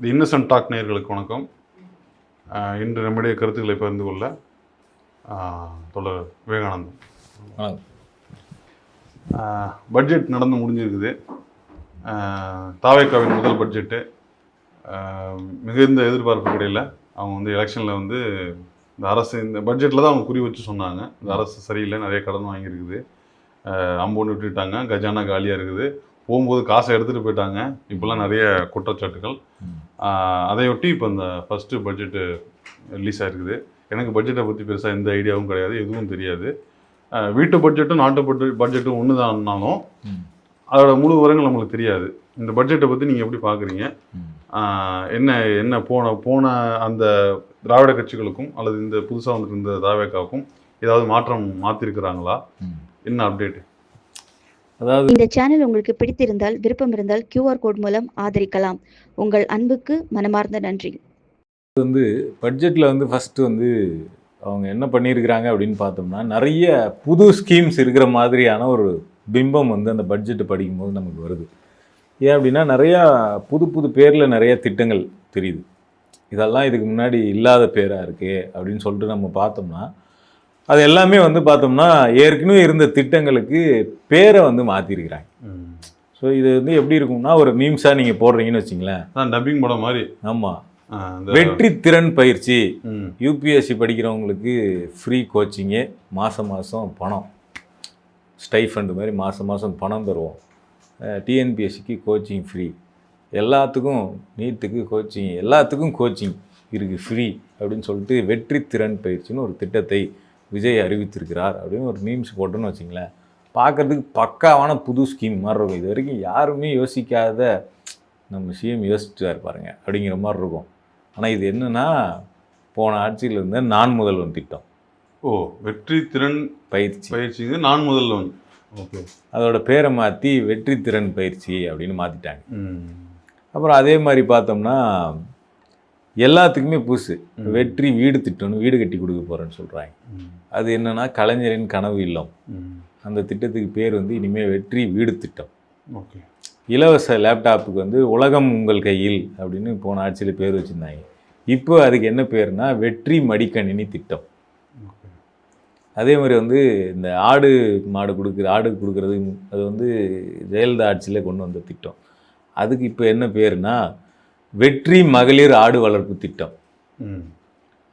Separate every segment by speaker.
Speaker 1: தி Innocent talk நேயர்களுக்கு வணக்கம். இன்று நம்முடைய கருத்துக்களை பகிர்ந்து கொள்ள தொடர் விவேகானந்தம். பட்ஜெட் நடந்து முடிஞ்சிருக்குது. தாவேக்காவின் முதல் பட்ஜெட்டு மிகுந்த எதிர்பார்ப்புக்கிடையில் அவங்க வந்து எலெக்ஷனில் வந்து இந்த அரசு இந்த பட்ஜெட்டில் தான் அவங்க குறி வச்சு சொன்னாங்க, இந்த அரசு சரியில்லை, நிறைய கடன் வாங்கியிருக்குது, அம்போன்னு விட்டுட்டாங்க, கஜானா காலியாக இருக்குது, போகும்போது காசை எடுத்துகிட்டு போயிட்டாங்க, இப்போல்லாம் நிறைய குற்றச்சாட்டுகள். அதையொட்டி இப்போ இந்த ஃபஸ்ட்டு பட்ஜெட்டு ரிலீஸ் ஆகிருக்குது. எனக்கு பட்ஜெட்டை பற்றி பெருசாக எந்த ஐடியாவும் கிடையாது, எதுவும் தெரியாது. வீட்டு பட்ஜெட்டும் நாட்டு பட்ஜெட்டும் ஒன்று தான்னாலும் அதோட முழு விவரங்கள் நம்மளுக்கு தெரியாது. இந்த பட்ஜெட்டை பற்றி நீங்கள் எப்படி பார்க்குறீங்க? என்ன போன அந்த திராவிட கட்சிகளுக்கும் அல்லது இந்த புதுசாக வந்துட்டு இருந்த தாவேக்காவுக்கும் ஏதாவது மாற்றிருக்கிறாங்களா? என்ன அப்டேட்?
Speaker 2: அதாவது இந்த சேனல் உங்களுக்கு பிடித்திருந்தால், விருப்பம் இருந்தால் QR கோட் மூலம் ஆதரிக்கலாம். உங்கள் அன்புக்கு மனமார்ந்த நன்றி.
Speaker 3: வந்து பட்ஜெட்டில் வந்து ஃபஸ்ட்டு வந்து அவங்க என்ன பண்ணியிருக்கிறாங்க அப்படின்னு பார்த்தோம்னா, நிறைய புது ஸ்கீம்ஸ் இருக்கிற மாதிரியான ஒரு பிம்பம் வந்து அந்த பட்ஜெட்டு படிக்கும்போது நமக்கு வருது. ஏன் அப்படின்னா, நிறையா புது பேரில் நிறைய திட்டங்கள் தெரியுது. இதெல்லாம் இதுக்கு முன்னாடி இல்லாத பேராக இருக்கே அப்படின்னு சொல்லிட்டு நம்ம பார்த்தோம்னா, அது எல்லாமே வந்து பார்த்தோம்னா ஏற்கனவே இருந்த திட்டங்களுக்கு பேரை வந்து மாற்றிருக்கிறாங்க. ஸோ இது வந்து எப்படி இருக்கும்னா, ஒரு மீம்ஸாக நீங்கள் போடுறீங்கன்னு வச்சிங்களேன்,
Speaker 1: டப்பிங் படம் மாதிரி.
Speaker 3: ஆமாம், வெற்றி திறன் பயிற்சி, UPSC படிக்கிறவங்களுக்கு ஃப்ரீ கோச்சிங்கு, மாதம் பணம் ஸ்டைஃபண்ட் மாதிரி மாதம் பணம் தருவோம், TNPSCக்கு கோச்சிங் ஃப்ரீ, எல்லாத்துக்கும் நீட்டுக்கு கோச்சிங், எல்லாத்துக்கும் கோச்சிங் இருக்குது ஃப்ரீ அப்படின்னு சொல்லிட்டு வெற்றி திறன் பயிற்சின்னு ஒரு திட்டத்தை விஜய் அறிவித்திருக்கிறார் அப்படின்னு ஒரு மீம்ஸ் போட்டோன்னு வச்சிங்களேன், பார்க்குறதுக்கு பக்காவான புது ஸ்கீம் மாதிரி இருக்கும். இது வரைக்கும் யாருமே யோசிக்காத நம்ம CM யோசிச்சுட்டார் பாருங்க அப்படிங்கிற மாதிரி இருக்கும். ஆனால் இது என்னென்னா, போன ஆட்சியில் இருந்த நான் முதல்வன் திட்டம்.
Speaker 1: வெற்றி திறன் பயிற்சி நான் முதல்வன். ஓகே,
Speaker 3: அதோட பேரை மாற்றி வெற்றி திறன் பயிற்சி அப்படின்னு மாற்றிட்டாங்க. அப்புறம் அதே மாதிரி பார்த்தோம்னா எல்லாத்துக்குமே புதுசு வெற்றி வீடு திட்டம்னு வீடு கட்டி கொடுக்க போகிறேன்னு சொல்கிறாங்க. அது என்னென்னா, கலைஞரின் கனவு இல்லம், அந்த திட்டத்துக்கு பேர் வந்து இனிமேல் வெற்றி வீடு திட்டம்.
Speaker 1: ஓகே,
Speaker 3: இலவச லேப்டாப்புக்கு வந்து உலகம் உங்கள் கையில் அப்படின்னு போன ஆட்சியில் பேர் வச்சுருந்தாங்க. இப்போ அதுக்கு என்ன பேர்னா வெற்றி மடிக்கணினி திட்டம். அதே மாதிரி வந்து இந்த ஆடு கொடுக்குறது அது வந்து ஜெயலலிதா ஆட்சியில் கொண்டு வந்த திட்டம். அதுக்கு இப்போ என்ன பேருனா வெற்றி மகளிர் ஆடு வளர்ப்பு திட்டம்.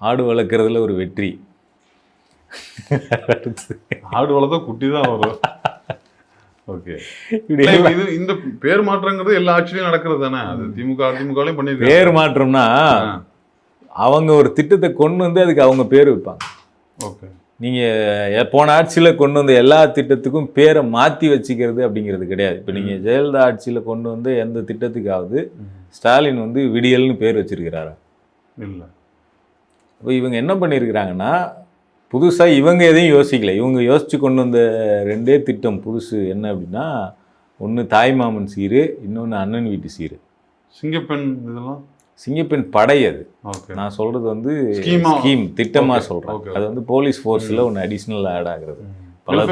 Speaker 3: ஆடு வளர்க்குறதுல ஒரு வெற்றி.
Speaker 1: ஆடு வளர்த்தா குட்டி தான் வரும். ஓகே, இந்த பேர் மாற்றங்கிறது எல்லா ஆட்சியிலையும் நடக்கிறது தானே? அது அதிமுகலையும் பண்ணி
Speaker 3: பேர் மாற்றம்னா அவங்க ஒரு திட்டத்தை கொண்டு வந்து அதுக்கு அவங்க பேர் வைப்பாங்க.
Speaker 1: ஓகே,
Speaker 3: நீங்கள் போன ஆட்சியில் கொண்டு வந்த எல்லா திட்டத்துக்கும் பேரை மாற்றி வச்சுக்கிறது அப்படிங்கிறது கிடையாது. இப்போ நீங்கள் ஜெயலலிதா ஆட்சியில் கொண்டு வந்து எந்த திட்டத்துக்காவது ஸ்டாலின் வந்து விடியல்னு பேர் வச்சிருக்கிறாரா?
Speaker 1: இல்லை.
Speaker 3: இப்போ இவங்க என்ன பண்ணியிருக்கிறாங்கன்னா, புதுசாக இவங்க எதையும் யோசிக்கலை. இவங்க யோசித்து கொண்டு வந்த ரெண்டே திட்டம் புதுசு என்ன அப்படின்னா, ஒன்று தாய்மாமன் சீரு, இன்னொன்று அண்ணன் வீட்டு சீரு.
Speaker 1: சிங்கப்பெண் இதெல்லாம்
Speaker 3: சிங்கப்பெண் படை. அது நான் சொல்கிறது வந்து ஸ்கீம் திட்டமாக சொல்கிறேன். அது வந்து போலீஸ் ஃபோர்ஸில் ஒன்று அடிஷ்னல் ஆட் ஆகுறது.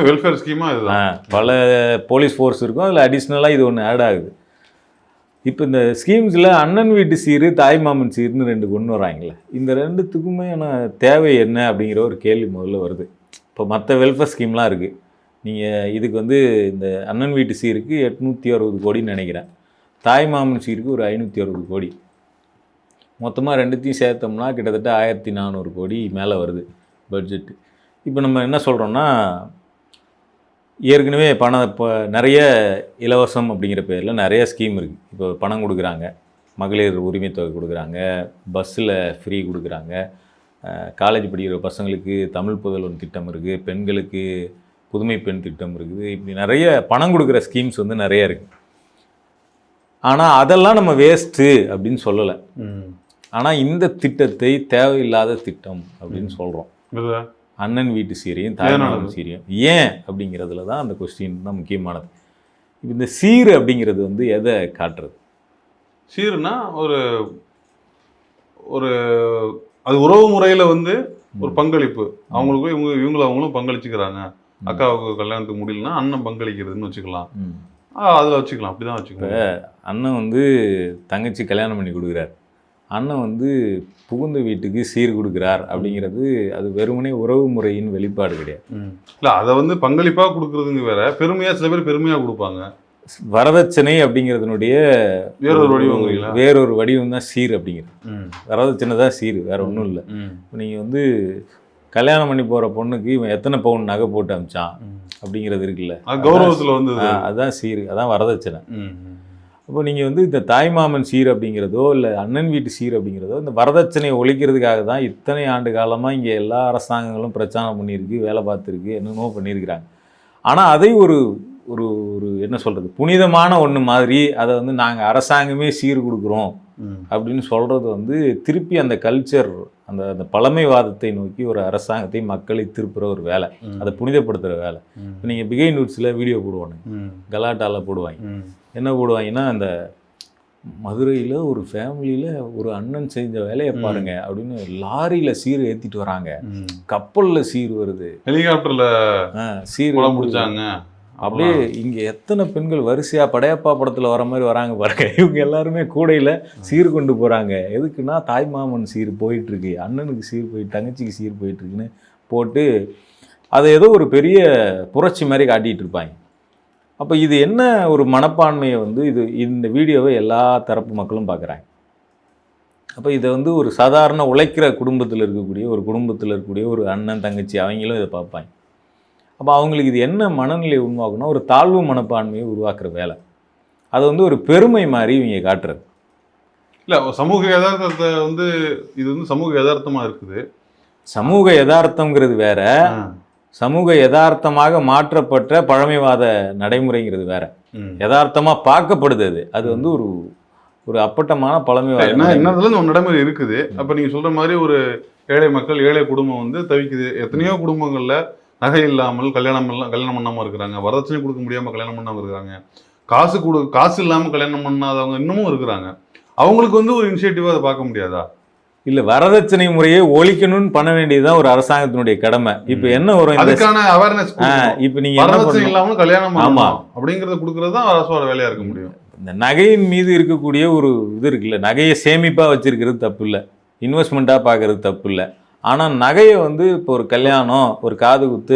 Speaker 1: வெல்ஃபேர் ஸ்கீமாக
Speaker 3: பல போலீஸ் ஃபோர்ஸ் இருக்கும், அதில் அடிஷ்னலாக இது ஒன்று ஆட் ஆகுது. இப்போ இந்த ஸ்கீம்ஸில் அண்ணன் வீட்டு சீரு, தாய்மாமன் சீருன்னு ரெண்டு கொண்டு வராங்களே, இந்த ரெண்டுத்துக்குமே தேவை என்ன அப்படிங்கிற ஒரு கேள்வி முதல்ல வருது. இப்போ மற்ற வெல்ஃபேர் ஸ்கீம்லாம் இருக்குது. நீங்கள் இதுக்கு வந்து இந்த அண்ணன் வீட்டு சீருக்கு 860 கோடின்னு நினைக்கிறேன், தாய்மாமன் சீருக்கு ஒரு 560 கோடி, மொத்தமாக ரெண்டுத்தையும் சேர்த்தோம்னா கிட்டத்தட்ட 1400 கோடி மேலே வருது பட்ஜெட்டு. இப்போ நம்ம என்ன சொல்கிறோன்னா, ஏற்கனவே இப்போ நிறைய இலவசம் அப்படிங்கிற பேரில் நிறைய ஸ்கீம் இருக்குது. இப்போ பணம் கொடுக்குறாங்க, மகளிர் உரிமை தொகை கொடுக்குறாங்க, பஸ்ஸில் ஃப்ரீ கொடுக்குறாங்க, காலேஜ் படிக்கிற பசங்களுக்கு தமிழ் புதல்வன் திட்டம் இருக்குது, பெண்களுக்கு புதுமை பெண் திட்டம் இருக்குது, இப்படி நிறைய பணம் கொடுக்குற ஸ்கீம்ஸ் வந்து நிறைய இருக்குது. ஆனால் அதெல்லாம் நம்ம வேஸ்ட்டு அப்படின்னு சொல்லலை. ஆனால் இந்த திட்டத்தை தேவையில்லாத திட்டம் அப்படின்னு சொல்கிறோம். அண்ணன் வீட்டு சீரையும் தாய்மாமன் சீரையும் ஏன் அப்படிங்கிறதுல தான் அந்த கொஸ்டின் தான் முக்கியமானது. இப்போ இந்த சீர் அப்படிங்கிறது வந்து எதை காட்டுறது?
Speaker 1: சீருனா ஒரு ஒரு அது உறவு முறையில் வந்து ஒரு பங்களிப்பு. அவங்களுக்கும் அவங்களும் பங்களிச்சுக்கிறாங்க. அக்காவுக்கு கல்யாணத்துக்கு முடியலன்னா அண்ணன் பங்களிக்கிறதுன்னு வச்சுக்கலாம். அதில் வச்சுக்கலாம், அப்படி தான் வச்சுக்கலாம்.
Speaker 3: அண்ணன் வந்து தங்கச்சி கல்யாணம் பண்ணி கொடுக்குறார், அண்ணன் வந்து புகுந்த வீட்டுக்கு சீர் கொடுக்குறார் அப்படிங்கிறது அது வெறுமனே உறவு முறையின் வெளிப்பாடு கிடையாது.
Speaker 1: இல்லை, அதை வந்து பங்களிப்பாக கொடுக்குறதுங்க வேற, பெருமையாக சில பேர் பெருமையாக கொடுப்பாங்க.
Speaker 3: வரதட்சணை அப்படிங்கிறதுனுடைய வேறொரு வடிவம் தான் சீர் அப்படிங்கிறது. வரதட்சணை தான் சீர், வேற ஒன்றும் இல்லை. நீங்கள் வந்து கல்யாணம் பண்ணி போகிற பொண்ணுக்கு இவன் எத்தனை பவுன் நகை போட்டு அமிச்சான் அப்படிங்கிறது இருக்குல்ல,
Speaker 1: கௌரவத்தில் வந்து
Speaker 3: அதுதான் சீர், அதான் வரதட்சணை. அப்போ நீங்கள் வந்து இந்த தாய்மாமன் சீர் அப்படிங்கிறதோ இல்லை அண்ணன் வீட்டு சீர் அப்படிங்கிறதோ இந்த வரதட்சணையை ஒழிக்கிறதுக்காக தான் இத்தனை ஆண்டு காலமாக இங்கே எல்லா அரசாங்கங்களும் பிரச்சாரம் பண்ணியிருக்கு, வேலை பார்த்துருக்கு, என்னென்னமோ பண்ணியிருக்கிறாங்க. ஆனால் அதை ஒரு ஒரு ஒரு என்ன சொல்கிறது, புனிதமான ஒன்று மாதிரி அதை வந்து நாங்கள் அரசாங்கமே சீர் கொடுக்குறோம் அப்படின்னு சொல்கிறது வந்து திருப்பி அந்த கல்ச்சர், அந்த அந்த பழமைவாதத்தை நோக்கி ஒரு அரசாங்கத்தை மக்களை திருப்புற ஒரு வேலை, அதை புனிதப்படுத்துகிற வேலை. இப்போ நீங்கள் பிகை நியூஸில் வீடியோ போடுவாங்க, கலாட்டாவில் போடுவாங்க. என்ன போடுவாங்கன்னா, அந்த மதுரையில் ஒரு ஃபேமிலியில் ஒரு அண்ணன் செஞ்ச வேலையை பாருங்க அப்படின்னு லாரியில் சீர் ஏற்றிட்டு வராங்க, கப்பலில் சீர் வருது,
Speaker 1: ஹெலிகாப்டரில்
Speaker 3: சீர் முடிச்சாங்க. அப்படியே இங்கே எத்தனை பெண்கள் வரிசையாக படையப்பா படத்தில் வர மாதிரி வராங்க பாருங்க. இவங்க எல்லாருமே கூடையில் சீர் கொண்டு போகிறாங்க. எதுக்குன்னா தாய்மாமன் சீர் போயிட்டுருக்கு, அண்ணனுக்கு சீர் போயிட்டு, தங்கச்சிக்கு சீர் போயிட்டுருக்குன்னு போட்டு அதை ஏதோ ஒரு பெரிய புரட்சி மாதிரி காட்டிகிட்டு இருப்பாங்க. அப்போ இது என்ன ஒரு மனப்பான்மையை வந்து இந்த வீடியோவை எல்லா தரப்பு மக்களும் பார்க்குறாங்க. அப்போ இதை வந்து ஒரு சாதாரண உழைக்கிற குடும்பத்தில் இருக்கக்கூடிய ஒரு அண்ணன் தங்கச்சி அவங்களும் இதை பார்ப்பாங்க. அப்போ அவங்களுக்கு இது என்ன மனநிலையை உருவாக்குன்னா ஒரு தாழ்வு மனப்பான்மையை உருவாக்குற வேலை, அதை வந்து ஒரு பெருமை மாதிரி இவங்க காட்டுறது.
Speaker 1: இல்லை, சமூக யதார்த்தத்தை வந்து இது வந்து சமூக யதார்த்தமாக இருக்குது.
Speaker 3: சமூக யதார்த்தங்கிறது வேற, சமூக யதார்த்தமாக மாற்றப்பட்ட பழமைவாத நடைமுறைங்கிறது வேற. யதார்த்தமாக பார்க்கப்படுது அது வந்து ஒரு ஒரு அப்பட்டமான பழமைவாத
Speaker 1: என்னதுல ஒரு நடைமுறை இருக்குது. அப்போ நீங்கள் சொல்கிற மாதிரி ஒரு ஏழை மக்கள், ஏழை குடும்பம் வந்து தவிக்குது. எத்தனையோ குடும்பங்களில் நகை இல்லாமல் கல்யாணம் பண்ணாமல் இருக்கிறாங்க, வரதட்சணை கொடுக்க முடியாமல் கல்யாணம் பண்ணாமல் இருக்கிறாங்க, காசு இல்லாமல் கல்யாணம் பண்ணாதவங்க இன்னமும் இருக்கிறாங்க. அவங்களுக்கு வந்து ஒரு இனிஷியேட்டிவாக அதை பார்க்க முடியாதா?
Speaker 3: இல்லை, வரதட்சணை முறையை ஒழிக்கணும்னு பண்ண வேண்டியதுதான் ஒரு அரசாங்கத்தினுடைய கடமை. இப்போ என்ன வரும்,
Speaker 1: அதுக்கான அவேர்னஸ்.
Speaker 3: இப்போ நீங்கள்
Speaker 1: வரதட்சணை இல்லாமல் கல்யாணம் பண்ணலாம் அப்படிங்கிறத கொடுக்கறது தான் அரசோட வேலையாக இருக்க முடியும்.
Speaker 3: இந்த நகையின் மீது இருக்கக்கூடிய ஒரு இது இருக்குல்ல, நகையை சேமிப்பாக வச்சிருக்கிறது தப்பு இல்லை, இன்வெஸ்ட்மெண்ட்டாக பார்க்கறது தப்பு இல்லை. ஆனால் நகையை வந்து இப்போ ஒரு கல்யாணம், ஒரு காது குத்து,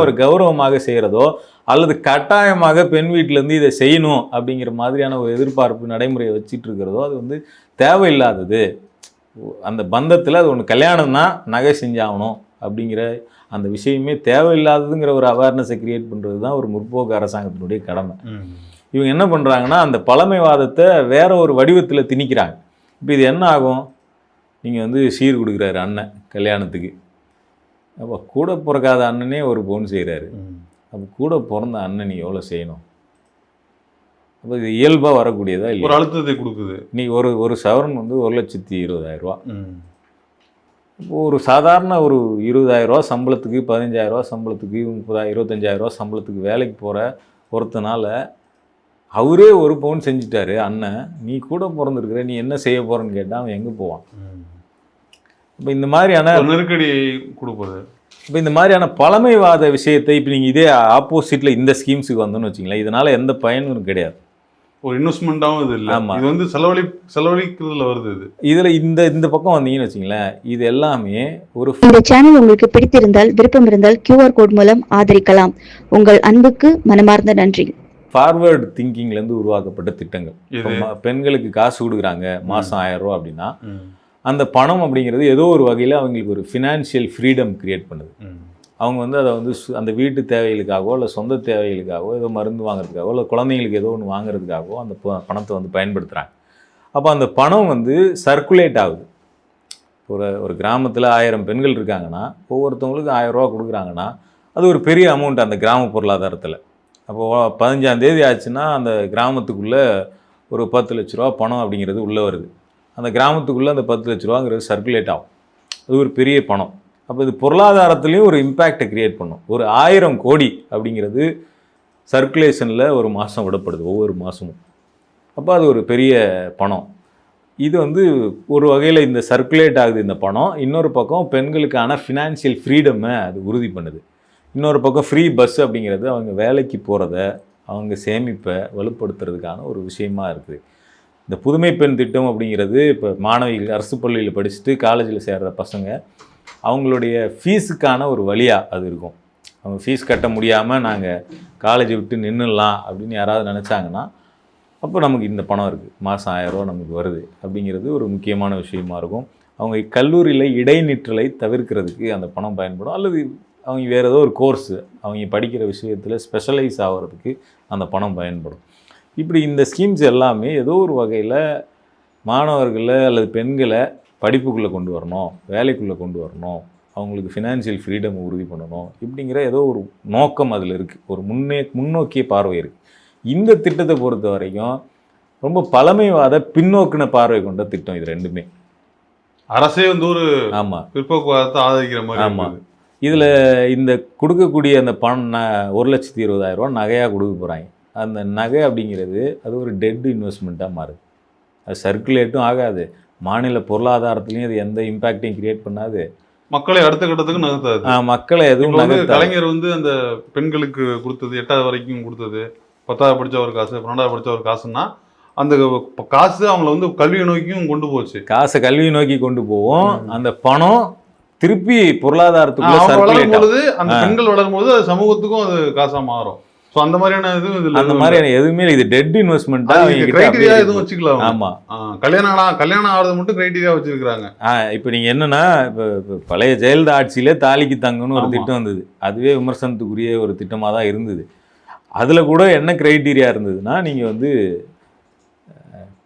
Speaker 3: ஒரு கௌரவமாக செய்கிறதோ அல்லது கட்டாயமாக பெண் வீட்டிலேருந்து இதை செய்யணும் அப்படிங்கிற மாதிரியான ஒரு எதிர்பார்ப்பு நடைமுறையை வச்சுட்டு இருக்கிறதோ அது வந்து தேவையில்லாதது. அந்த பந்தத்தில் அது ஒன்று கல்யாணம்னா நகை செஞ்சாகணும் அப்படிங்கிற அந்த விஷயமே தேவையில்லாததுங்கிற ஒரு அவேர்னஸை கிரியேட் பண்ணுறது தான் ஒரு முற்போக்கு அரசாங்கத்தினுடைய கடமை. இவங்க என்ன பண்ணுறாங்கன்னா அந்த பழமைவாதத்தை வேற ஒரு வடிவத்தில் திணிக்கிறாங்க. இப்போ இது என்ன ஆகும், நீங்கள் வந்து சீர் கொடுக்குறாரு அண்ணன் கல்யாணத்துக்கு, அப்போ கூட பிறக்காத அண்ணனே ஒரு பவுன் செய்கிறாரு, அப்போ கூட பிறந்த அண்ணன் நீ எவ்வளோ செய்யணும்? அப்போ இது இயல்பாக வரக்கூடியதா இல்லை,
Speaker 1: ஒரு அழுத்தத்தை கொடுக்குது.
Speaker 3: நீ ஒரு சவரன் வந்து 1,20,000 இப்போ ஒரு சாதாரண ஒரு 20,000 சம்பளத்துக்கு, 15,000 சம்பளத்துக்கு, 30,000 25,000 சம்பளத்துக்கு வேலைக்கு போகிற ஒருத்தனால அவரே ஒரு பவுன் செஞ்சுட்டாரு அண்ணன், நீ கூட பிறந்திருக்கிற, நீ என்ன செய்ய போகிறன்னு கேட்டால் அவன் எங்கே போவான்? இப்போ இந்த மாதிரியான
Speaker 1: நெருக்கடி கொடுப்பது,
Speaker 3: இப்போ இந்த மாதிரியான பழமைவாத விஷயத்தை இப்போ நீங்கள் இதே ஆப்போசிட்டில் இந்த ஸ்கீம்ஸுக்கு வந்தோன்னு வச்சிங்களேன், இதனால் எந்த பயனும் கிடையாது.
Speaker 1: ஒரு இன்வெஸ்ட்மெண்ட்டாகவும் இது இல்லை. ஆமாம், இது வந்து செலவழிக்கிறதுல வருது.
Speaker 3: இதில் இந்த பக்கம் வந்தீங்கன்னு வச்சிங்களேன், இது எல்லாமே ஒரு.
Speaker 2: இந்த சேனல் உங்களுக்கு பிடித்திருந்தால், விருப்பம் இருந்தால் QR கோட் மூலம் ஆதரிக்கலாம். உங்கள் அன்புக்கு மனமார்ந்த நன்றி.
Speaker 3: ஃபார்வர்டு திங்கிங்லேருந்து உருவாக்கப்பட்ட திட்டங்கள். பெண்களுக்கு காசு கொடுக்குறாங்க மாதம் 1000 ரூபா அப்படின்னா, அந்த பணம் அப்படிங்கிறது ஏதோ ஒரு வகையில் அவங்களுக்கு ஒரு ஃபினான்ஷியல் ஃப்ரீடம் கிரியேட் பண்ணுது. அவங்க வந்து அதை வந்து அந்த வீட்டு தேவைகளுக்காகவோ இல்லை சொந்த தேவைகளுக்காகவோ ஏதோ மருந்து வாங்குறதுக்காகவோ இல்லை குழந்தைங்களுக்கு ஏதோ ஒன்று வாங்குறதுக்காகவோ அந்த பணத்தை வந்து பயன்படுத்துகிறாங்க. அப்போ அந்த பணம் வந்து சர்க்குலேட் ஆகுது. ஒரு கிராமத்தில் 1000 பெண்கள் இருக்காங்கன்னா ஒவ்வொருத்தவங்களுக்கு 1000 ரூபா கொடுக்குறாங்கன்னா அது ஒரு பெரிய அமௌண்ட் அந்த கிராம பொருளாதாரத்தில். அப்போது 15ஆம் தேதி ஆச்சுன்னா அந்த கிராமத்துக்குள்ளே ஒரு 10 லட்ச ரூபா பணம் அப்படிங்கிறது உள்ளே வருது. அந்த கிராமத்துக்குள்ளே அந்த 10 லட்ச ரூபாங்கிறது சர்க்குலேட் ஆகும். அது ஒரு பெரிய பணம். அப்போ இது பொருளாதாரத்துலேயும் ஒரு இம்பேக்டை க்ரியேட் பண்ணும். ஒரு 1000 கோடி அப்படிங்கிறது சர்க்குலேஷனில் ஒரு மாதம் விடப்படுது ஒவ்வொரு மாதமும். அப்போ அது ஒரு பெரிய பணம். இது வந்து ஒரு வகையில் இந்த சர்க்குலேட் ஆகுது இந்த பணம். இன்னொரு பக்கம் பெண்களுக்கான ஃபினான்ஷியல் ஃப்ரீடமை அது உறுதி பண்ணுது. இன்னொரு பக்கம் ஃப்ரீ பஸ் அப்படிங்கிறது அவங்க வேலைக்கு போகிறத, அவங்க சேமிப்பை வலுப்படுத்துறதுக்கான ஒரு விஷயமா இருக்குது. இந்த புதுமை பெண் திட்டம் அப்படிங்கிறது இப்போ மாணவிகள் அரசு பள்ளியில் படிச்சுட்டு காலேஜில் சேர்கிற பசங்க அவங்களுடைய ஃபீஸுக்கான ஒரு வழியாக அது இருக்கும். அவங்க ஃபீஸ் கட்ட முடியாமல் நாங்கள் காலேஜை விட்டு நின்றுடலாம் அப்படின்னு யாராவது நினச்சாங்கன்னா அப்போ நமக்கு இந்த பணம் இருக்குது, மாதம் 1000 ரூபா நமக்கு வருது அப்படிங்கிறது ஒரு முக்கியமான விஷயமா இருக்கும். அவங்க கல்லூரியில் இடைநிற்றலை தவிர்க்கிறதுக்கு அந்த பணம் பயன்படும். அல்லது அவங்க வேறு ஏதோ ஒரு கோர்ஸு அவங்க படிக்கிற விஷயத்தில் ஸ்பெஷலைஸ் ஆகிறதுக்கு அந்த பணம் பயன்படும். இப்படி இந்த ஸ்கீம்ஸ் எல்லாமே ஏதோ ஒரு வகையில் மாணவர்களை அல்லது பெண்களை படிப்புக்குள்ளே கொண்டு வரணும், வேலைக்குள்ளே கொண்டு வரணும், அவங்களுக்கு ஃபினான்ஷியல் ஃப்ரீடம் உறுதி பண்ணணும், இப்படிங்கிற ஏதோ ஒரு நோக்கம் அதில் இருக்குது. ஒரு முன்னோக்கிய பார்வை இருக்குது. இந்த திட்டத்தை பொறுத்த வரைக்கும் ரொம்ப பழமைவாத பின்னோக்கின பார்வை கொண்ட திட்டம் இது ரெண்டுமே.
Speaker 1: அரசே வந்து ஒரு
Speaker 3: ஆமாம்
Speaker 1: பிற்போக்குவாதத்தை ஆதரிக்கிற மாதிரி.
Speaker 3: ஆமாம். இதில் இந்த கொடுக்கக்கூடிய அந்த பணம் 1,20,000 ரூபா நகையாக கொடுக்க போகிறாங்க. அந்த நகை அப்படிங்கிறது அது ஒரு டெட் இன்வெஸ்ட்மெண்ட்டாக மாறுது. அது சர்க்குலேட்டும் ஆகாது, மாநில பொருளாதாரத்துலேயும் அது எந்த இம்பேக்டையும் கிரியேட் பண்ணாது,
Speaker 1: மக்களை அடுத்த கட்டத்துக்கு நகர்த்தாது.
Speaker 3: மக்களை எதுவும்
Speaker 1: கலைஞர் வந்து அந்த பெண்களுக்கு கொடுத்தது 8வது வரைக்கும் கொடுத்தது, 10வது படித்த ஒரு காசு, 12வது படித்த ஒரு காசுன்னா அந்த காசு அவங்கள வந்து கல்வியை நோக்கியும் கொண்டு போச்சு.
Speaker 3: காசை கல்வியை நோக்கி கொண்டு போவோம். அந்த பணம் திருப்பி பொருளாதாரத்துக்குள்ள
Speaker 1: வளரும் பொழுது அந்த பெண்கள் வளரும் போது அது சமூகத்துக்கும் அது காசா மாறும். ஸோ அந்த மாதிரியான இது
Speaker 3: அந்த மாதிரியான எதுவுமே இது டெட் இன்வெஸ்ட்மெண்ட்டா
Speaker 1: கிரைட்டீரியா எதுவும் வச்சுக்கலாம்.
Speaker 3: ஆமா,
Speaker 1: கல்யாணம் ஆகிறது மட்டும் கிரைட்டீரியா வச்சிருக்காங்க.
Speaker 3: இப்போ நீங்க என்னன்னா இப்போ பழைய ஜெயலலிதா ஆட்சியிலே தாலிக்கு தங்கன்னு ஒரு திட்டம் வந்தது. அதுவே விமர்சனத்துக்குரிய ஒரு திட்டமாக தான் இருந்தது. அதில் கூட என்ன கிரைட்டீரியா இருந்ததுன்னா நீங்கள் வந்து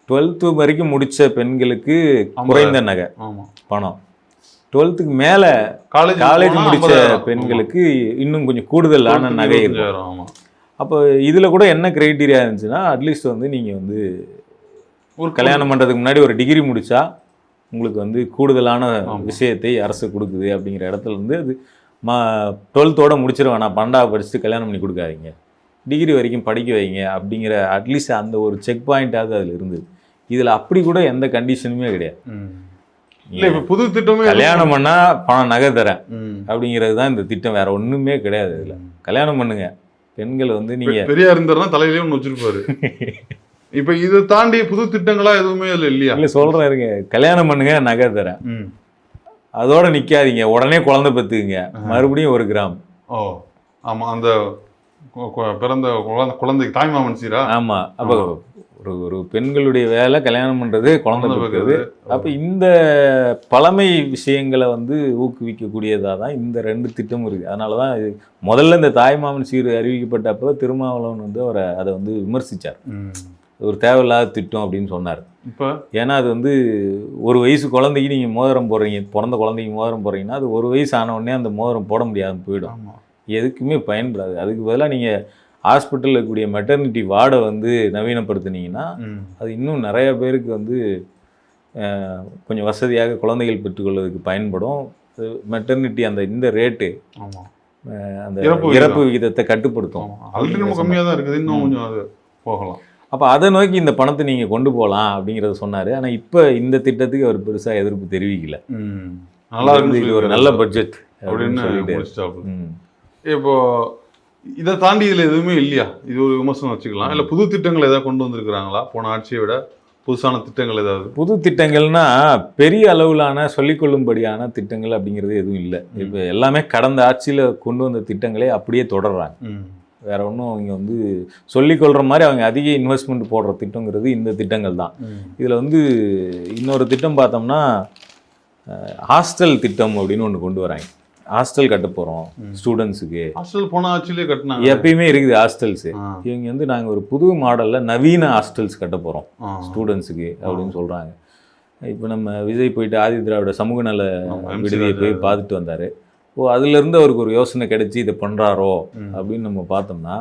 Speaker 3: 12th வரைக்கும் முடித்த பெண்களுக்கு குறைந்த நகை பணம், 12th மேலே காலேஜ் முடித்த பெண்களுக்கு இன்னும் கொஞ்சம் கூடுதலான நகை இருக்கும். அப்போ இதில் கூட என்ன கிரைட்டீரியா இருந்துச்சுன்னா அட்லீஸ்ட் வந்து நீங்கள் வந்து ஒரு கல்யாணம் பண்ணுறதுக்கு முன்னாடி ஒரு டிகிரி முடித்தா உங்களுக்கு வந்து கூடுதலான விஷயத்தை அரசு கொடுக்குது அப்படிங்கிற இடத்துல இருந்து அது 12th முடிச்சிட வேணாம், 12வது படிச்சுட்டு கல்யாணம் பண்ணி கொடுக்காதீங்க, டிகிரி வரைக்கும் படிக்க வைங்க அப்படிங்கிற அட்லீஸ்ட் அந்த ஒரு செக் பாயிண்டாவது அதில் இருந்தது. இதில் அப்படி கூட எந்த கண்டிஷனுமே கிடையாது.
Speaker 1: புது திட்டமே
Speaker 3: கல்யாணம் பண்ணா பணம் நகை தரேன் அப்படிங்கிறது தான் இந்த திட்டம், வேற ஒண்ணுமே கிடையாது. இதுல கல்யாணம் பண்ணுங்க, பெண்கள் வந்து நீங்க
Speaker 1: பெரியா இருந்தாருன்னா தலையிலேயே ஒன்று வச்சிருப்பாரு. இப்ப இதை தாண்டி புது திட்டங்களா எதுவுமே இல்லை இல்லையா? இல்லை
Speaker 3: சொல்றேன் இருங்க, கல்யாணம் பண்ணுங்க நகை தரேன், அதோட நிக்காதீங்க, உடனே குழந்தை பெற்றுக்குங்க, மறுபடியும் 1 கிராம்.
Speaker 1: ஓ ஆமா, அந்த பிறந்த குழந்தைக்கு தாய்மாமன் சீரா.
Speaker 3: ஆமா, அப்போ ஒரு பெண்களுடைய வேலை கல்யாணம் பண்ணுறது, குழந்தை பெறுறது. அப்போ இந்த பழமை விஷயங்களை வந்து ஊக்குவிக்கக்கூடியதாக தான் இந்த 2 திட்டமும் இருக்குது. அதனால தான் முதல்ல இந்த தாய்மாமன் சீர் அறிவிக்கப்பட்டப்போ திருமாவளவன் வந்து அதை வந்து விமர்சித்தார். ஒரு தேவையில்லாத திட்டம் அப்படின்னு சொன்னார்.
Speaker 1: இப்போ
Speaker 3: ஏன்னா அது வந்து 1 வயசு குழந்தைக்கு நீங்கள் மோதிரம் போடுறீங்க, பிறந்த குழந்தைக்கு மோதிரம் போடுறீங்கன்னா அது 1 வயசு ஆன உடனே அந்த மோதிரம் போட முடியாமல் போயிடும், எதுக்குமே பயன்படாது. அதுக்கு பதிலாக நீங்கள் ஹாஸ்பிட்டலில் இருக்கக்கூடிய மெட்டர்னிட்டி வார்டை வந்து நவீனப்படுத்தினீங்கன்னா அது இன்னும் நிறைய பேருக்கு வந்து கொஞ்சம் வசதியாக குழந்தைகள் பெற்றுக்கொள்வதற்கு பயன்படும். மெட்டர்னிட்டி அந்த இந்த ரேட்டு அந்த இறப்பு விகிதத்தை கட்டுப்படுத்தும்.
Speaker 1: கம்மியாக தான் இருக்குது, இன்னும் கொஞ்சம் அது போகலாம்.
Speaker 3: அப்போ அதை நோக்கி இந்த பணத்தை நீங்கள் கொண்டு போகலாம் அப்படிங்கிறத சொன்னார். ஆனால் இப்போ இந்த திட்டத்துக்கு அவர் பெருசாக எதிர்ப்பு தெரிவிக்கல.
Speaker 1: நல்லா இருக்கு,
Speaker 3: இது ஒரு நல்ல பட்ஜெட்
Speaker 1: அப்படின்னு சொல்லிட்டு. இப்போ இதை தாண்டி இதில் எதுவுமே இல்லையா? இது ஒரு விமர்சனம் வச்சுக்கலாம். இல்லை புது திட்டங்கள் ஏதாவது கொண்டு வந்திருக்கிறாங்களா போன ஆட்சியை விட? புதுசான திட்டங்கள் ஏதாவது? புது
Speaker 3: திட்டங்கள்னா பெரிய அளவிலான சொல்லிக்கொள்ளும்படியான திட்டங்கள் அப்படிங்கிறது எதுவும் இல்லை. இப்போ எல்லாமே கடந்த ஆட்சியில் கொண்டு வந்த திட்டங்களே அப்படியே தொடர்றாங்க. வேற ஒன்றும் அவங்க வந்து சொல்லிக்கொள்கிற மாதிரி அவங்க அதிக இன்வெஸ்ட்மெண்ட் போடுற திட்டங்கிறது இந்த திட்டங்கள் தான். இதில் வந்து இன்னொரு திட்டம் பார்த்தோம்னா ஹாஸ்டல் திட்டம் அப்படின்னு ஒன்று கொண்டு வராங்க. ஹாஸ்டல் கட்ட போகிறோம் ஸ்டூடெண்ட்ஸுக்கு.
Speaker 1: ஹாஸ்டல் போன ஆட்சியிலே கட்டினாங்க,
Speaker 3: எப்பயுமே இருக்குது ஹாஸ்டல்ஸு. இவங்க வந்து நாங்கள் ஒரு புது மாடலில் நவீன ஹாஸ்டல்ஸ் கட்ட போகிறோம் ஸ்டூடெண்ட்ஸுக்கு அப்படின்னு சொல்கிறாங்க. இப்போ நம்ம விஜய் போயிட்டு ஆதி திராவிட சமூக நல விடுதியை போய் பார்த்துட்டு வந்தார். அதுலேருந்து அவருக்கு ஒரு யோசனை கிடைச்சி இதை பண்ணுறாரோ அப்படின்னு நம்ம பார்த்தோம்னா